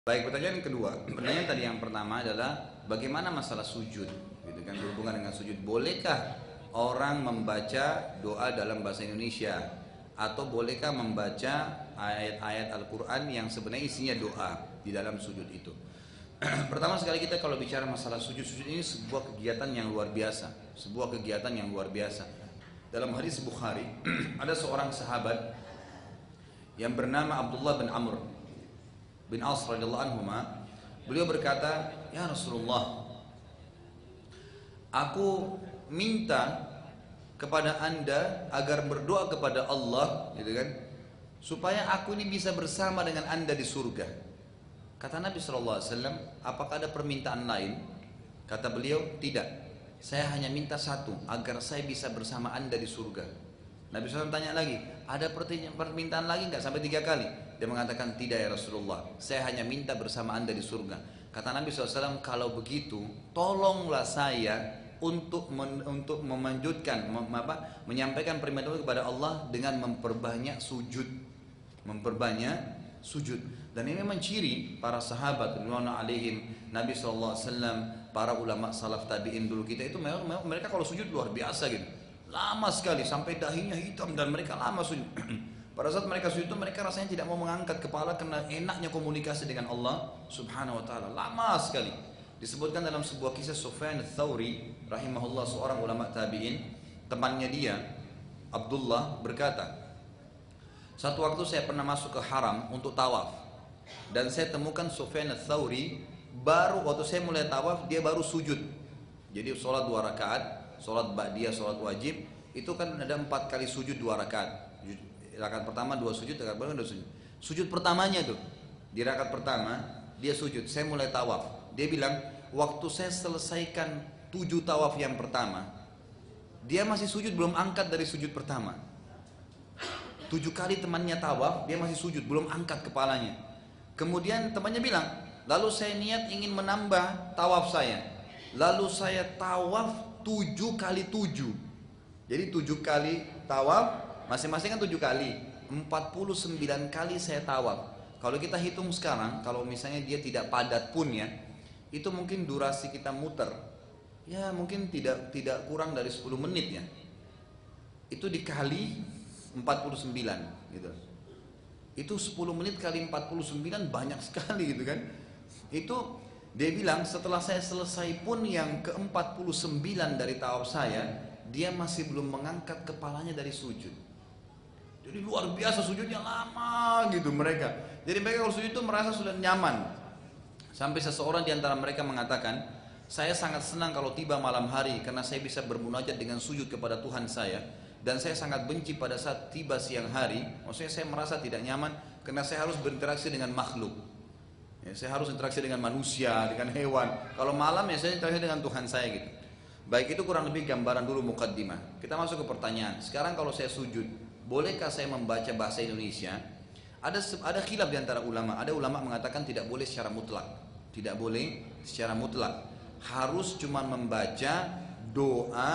Baik, pertanyaan kedua. Pertanyaan tadi yang pertama adalah bagaimana masalah sujud, gitu kan, berhubungan dengan sujud. Bolehkah orang membaca doa dalam bahasa Indonesia atau bolehkah membaca ayat-ayat Al-Qur'an yang sebenarnya isinya doa di dalam sujud itu? Pertama sekali kita kalau bicara masalah sujud ini sebuah kegiatan yang luar biasa, sebuah kegiatan yang luar biasa. Dalam hadis Bukhari ada seorang sahabat yang bernama Abdullah bin Amr bin As radhiyallahu anhu. Beliau berkata, "Ya Rasulullah, aku minta kepada Anda agar berdoa kepada Allah, gitu kan, supaya aku ini bisa bersama dengan Anda di surga." Kata Nabi SAW, "Apakah ada permintaan lain?" Kata beliau, "Tidak. Saya hanya minta satu, agar saya bisa bersama Anda di surga." Nabi SAW tanya lagi, "Ada permintaan lagi nggak?" Sampai 3 kali. Dia mengatakan, "Tidak ya Rasulullah, saya hanya minta bersama Anda di surga." Kata Nabi SAW, "Kalau begitu, tolonglah saya untuk memanjutkan, menyampaikan permintaan kepada Allah dengan memperbanyak sujud, memperbanyak sujud." Dan ini memang ciri para sahabat radhiyallahu alaihim, Nabi SAW, para ulama salaf tabi'in dulu kita itu memang mereka kalau sujud luar biasa gitu, lama sekali sampai dahinya hitam dan mereka lama sujud. Pada saat mereka sujud itu mereka rasanya tidak mau mengangkat kepala karena enaknya komunikasi dengan Allah Subhanahu wa taala. Lama sekali. Disebutkan dalam sebuah kisah Sufyan ats-Tsauri rahimahullah, seorang ulama tabi'in, temannya dia Abdullah berkata, "Satu waktu saya pernah masuk ke haram untuk tawaf dan saya temukan Sufyan ats-Tsauri baru waktu saya mulai tawaf dia baru sujud." Jadi sholat 2 rakaat, sholat ba'diyah, sholat wajib itu kan ada 4 kali sujud 2 rakaat. Rakaat pertama 2 sujud, rakaat pertama 2 sujud. Sujud pertamanya tuh di rakaat pertama dia sujud. Saya mulai tawaf. Dia bilang waktu saya selesaikan 7 tawaf yang pertama, dia masih sujud belum angkat dari sujud pertama. 7 kali temannya tawaf, dia masih sujud belum angkat kepalanya. Kemudian temannya bilang, lalu saya niat ingin menambah tawaf saya. Lalu saya tawaf 7 kali 7. Jadi 7 kali tawaf, masing-masing kan 7 kali, 49 kali saya tawaf. Kalau kita hitung sekarang, kalau misalnya dia tidak padat pun ya, itu mungkin durasi kita muter, ya mungkin tidak kurang dari 10 menit ya. Itu dikali 49 gitu. Itu 10 menit kali 49 banyak sekali gitu kan. Itu dia bilang setelah saya selesai pun yang ke-49 dari tawaf saya, dia masih belum mengangkat kepalanya dari sujud. Jadi luar biasa sujudnya lama gitu mereka. Jadi mereka kalau sujud itu merasa sudah nyaman. Sampai seseorang di antara mereka mengatakan, "Saya sangat senang kalau tiba malam hari karena saya bisa bermunajat dengan sujud kepada Tuhan saya. Dan saya sangat benci pada saat tiba siang hari. Maksudnya saya merasa tidak nyaman karena saya harus berinteraksi dengan makhluk. Ya, saya harus interaksi dengan manusia, dengan hewan. Kalau malam ya saya interaksi dengan Tuhan saya gitu." Baik, itu kurang lebih gambaran dulu mukaddimah. Kita masuk ke pertanyaan. Sekarang kalau saya sujud, bolehkah saya membaca bahasa Indonesia? Ada khilaf di antara ulama. Ada ulama mengatakan tidak boleh secara mutlak. Tidak boleh secara mutlak. Harus cuma membaca doa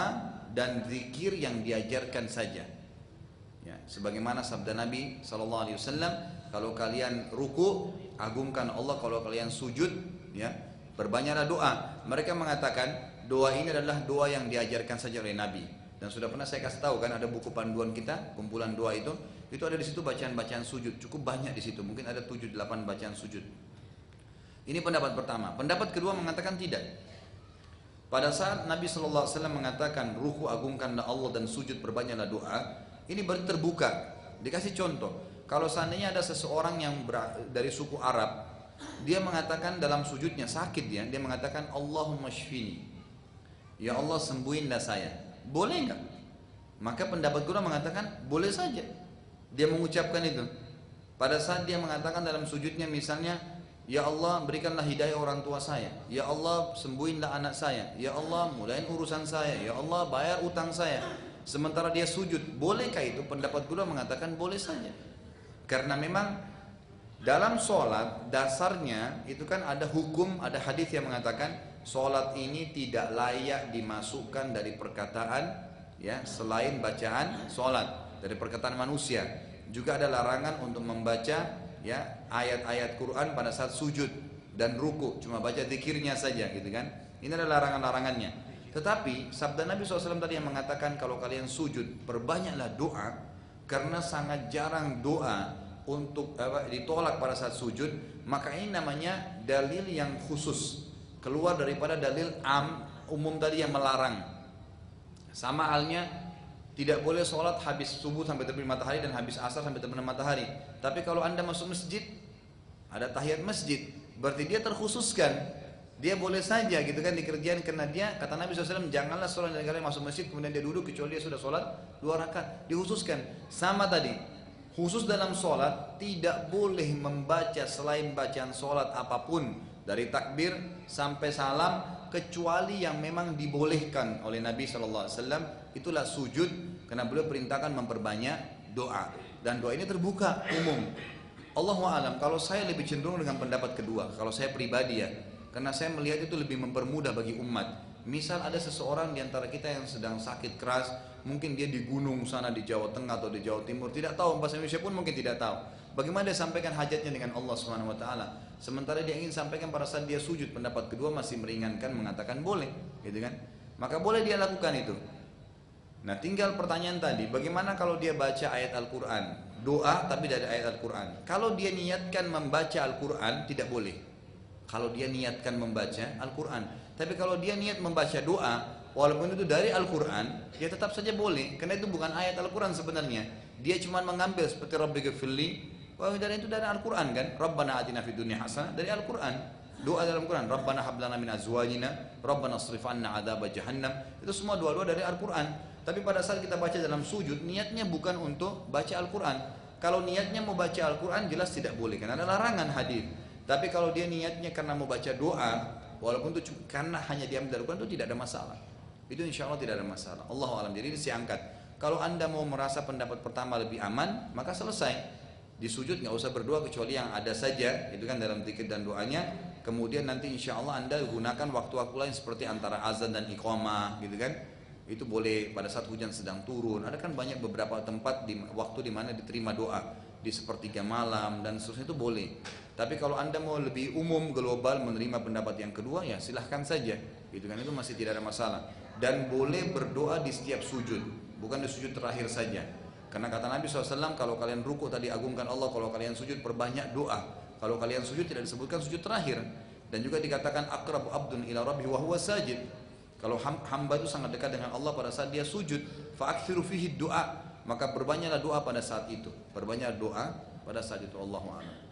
dan zikir yang diajarkan saja. Ya, sebagaimana sabda Nabi SAW, kalau kalian ruku, agungkan Allah. Kalau kalian sujud, ya, berbanyaklah doa. Mereka mengatakan doa ini adalah doa yang diajarkan saja oleh Nabi. Dan sudah pernah saya kasih tahu kan, ada buku panduan kita, kumpulan doa itu ada di situ bacaan-bacaan sujud, cukup banyak di situ, mungkin ada 7-8 bacaan sujud. Ini pendapat pertama. Pendapat kedua mengatakan tidak. Pada saat Nabi SAW mengatakan ruku agungkanlah Allah dan sujud berbanyaklah doa, ini berarti terbuka. Dikasih contoh, kalau seandainya ada seseorang yang dari suku Arab, dia mengatakan dalam sujudnya sakit dia mengatakan Allahumma shfini, ya Allah sembuhinlah saya. Boleh enggak? Maka pendapat kedua mengatakan boleh saja dia mengucapkan itu. Pada saat dia mengatakan dalam sujudnya misalnya, ya Allah berikanlah hidayah orang tua saya, ya Allah sembuhinlah anak saya, ya Allah mulain urusan saya, ya Allah bayar utang saya. Sementara dia sujud, bolehkah itu? Pendapat kedua mengatakan boleh saja. Karena memang dalam sholat dasarnya itu kan ada hukum, ada hadis yang mengatakan sholat ini tidak layak dimasukkan dari perkataan, ya, selain bacaan sholat, dari perkataan manusia. Juga ada larangan untuk membaca ya ayat-ayat Quran pada saat sujud dan ruku, cuma baca zikirnya saja gitu kan. Ini adalah larangan-larangannya. Tetapi sabda Nabi SAW tadi yang mengatakan kalau kalian sujud perbanyaklah doa, karena sangat jarang doa untuk ditolak pada saat sujud, maka ini namanya dalil yang khusus, keluar daripada dalil umum tadi yang melarang. Sama halnya tidak boleh sholat habis subuh sampai terbit matahari dan habis asar sampai terbenam matahari. Tapi kalau anda masuk masjid, ada tahiyat masjid, berarti dia terkhususkan. Dia boleh saja gitu kan dikerjain, karena dia kata Nabi SAW, janganlah seorang dari kalian masuk masjid kemudian dia duduk kecuali dia sudah sholat 2 rakaat. Dikhususkan. Sama tadi, khusus dalam sholat tidak boleh membaca selain bacaan sholat apapun dari takbir sampai salam, kecuali yang memang dibolehkan oleh Nabi SAW. Itulah sujud, karena beliau perintahkan memperbanyak doa, dan doa ini terbuka umum. Allahu a'lam, kalau saya lebih cenderung dengan pendapat kedua, kalau saya pribadi ya, karena saya melihat itu lebih mempermudah bagi umat. Misal ada seseorang di antara kita yang sedang sakit keras, mungkin dia di gunung sana di Jawa Tengah atau di Jawa Timur, tidak tahu bahasa Indonesia pun mungkin tidak tahu. Bagaimana dia sampaikan hajatnya dengan Allah Subhanahu wa taala? Sementara dia ingin sampaikan pada saat dia sujud, pendapat kedua masih meringankan, mengatakan boleh, gitu kan? Maka boleh dia lakukan itu. Nah, tinggal pertanyaan tadi, bagaimana kalau dia baca ayat Al-Qur'an, doa tapi dari ayat Al-Qur'an? Kalau dia niatkan membaca Al-Qur'an tidak boleh. Kalau dia niatkan membaca Al-Qur'an. Tapi kalau dia niat membaca doa, walaupun itu dari Al-Qur'an, ya tetap saja boleh, karena itu bukan ayat Al-Qur'an sebenarnya. Dia cuma mengambil seperti Rabbighfirli, wah dari itu dari Al-Qur'an kan? Rabbana atina fid dunya hasanah, dari Al-Qur'an. Doa dalam Quran, Rabbana hab lana min azwajina, Rabbana srif 'anna 'adzab jahannam. Itu semua doa-doa dari Al-Qur'an. Tapi pada saat kita baca dalam sujud, niatnya bukan untuk baca Al-Qur'an. Kalau niatnya mau baca Al-Qur'an jelas tidak boleh, karena ada larangan hadis. Tapi kalau dia niatnya karena mau baca doa, walaupun itu karena hanya diambil dari Al-Qur'an, itu tidak ada masalah. Itu insya Allah tidak ada masalah. Allahu a'lam. Jadi ini saya angkat. Kalau anda mau merasa pendapat pertama lebih aman, maka selesai. Di sujud nggak usah berdoa kecuali yang ada saja, itu kan dalam zikir dan doanya. Kemudian nanti insya Allah anda gunakan waktu-waktu lain seperti antara azan dan iqamah, gitu kan? Itu boleh pada saat hujan sedang turun. Ada kan banyak beberapa tempat di waktu di mana diterima doa, di sepertiga malam dan seterusnya, itu boleh. Tapi kalau anda mau lebih umum global menerima pendapat yang kedua, ya silahkan saja, gitu kan? Itu masih tidak ada masalah. Dan boleh berdoa di setiap sujud, bukan di sujud terakhir saja. Karena kata Nabi SAW, kalau kalian ruku tadi agungkan Allah, kalau kalian sujud perbanyak doa. Kalau kalian sujud tidak disebutkan sujud terakhir. Dan juga dikatakan aqrabu abdun ila rabbi wa huwa sajid. Kalau hamba itu sangat dekat dengan Allah pada saat dia sujud, fa'akthiru fihi du'a, maka perbanyaklah doa pada saat itu. Perbanyak doa pada saat itu. Allahu a'lam.